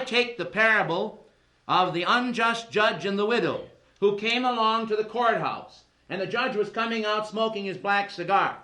take the parable of the unjust judge and the widow who came along to the courthouse, and the judge was coming out smoking his black cigar,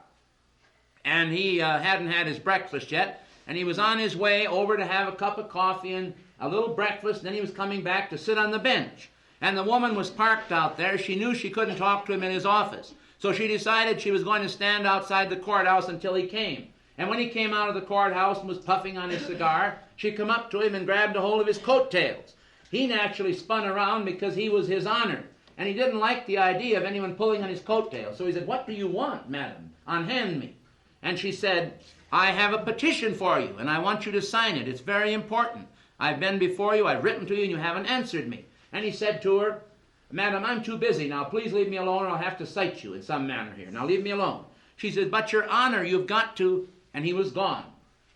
and he hadn't had his breakfast yet, and he was on his way over to have a cup of coffee and a little breakfast, and then he was coming back to sit on the bench. And the woman was parked out there. She knew she couldn't talk to him in his office, so she decided she was going to stand outside the courthouse until he came. And when he came out of the courthouse and was puffing on his cigar, she come up to him and grabbed a hold of his coattails. He naturally spun around because he was his honor, and he didn't like the idea of anyone pulling on his coattails. So he said, "What do you want, madam? Unhand me." And she said, "I have a petition for you, and I want you to sign it. It's very important. I've been before you, I've written to you, and you haven't answered me." And he said to her, "Madam, I'm too busy now. Please leave me alone, or I'll have to cite you in some manner here. Now leave me alone." She said, "But your honor, you've got to," and he was gone.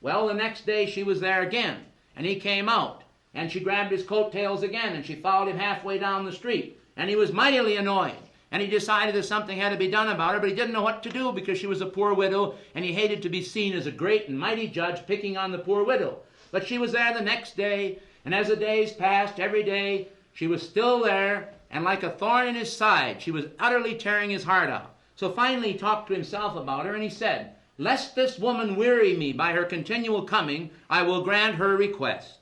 Well, the next day she was there again, and he came out, and she grabbed his coattails again, and she followed him halfway down the street, and he was mightily annoyed, and he decided that something had to be done about her, but he didn't know what to do because she was a poor widow, and he hated to be seen as a great and mighty judge picking on the poor widow. But she was there the next day, and as the days passed, every day, she was still there, and like a thorn in his side, she was utterly tearing his heart out. So finally he talked to himself about her, and he said, "Lest this woman weary me by her continual coming, I will grant her request."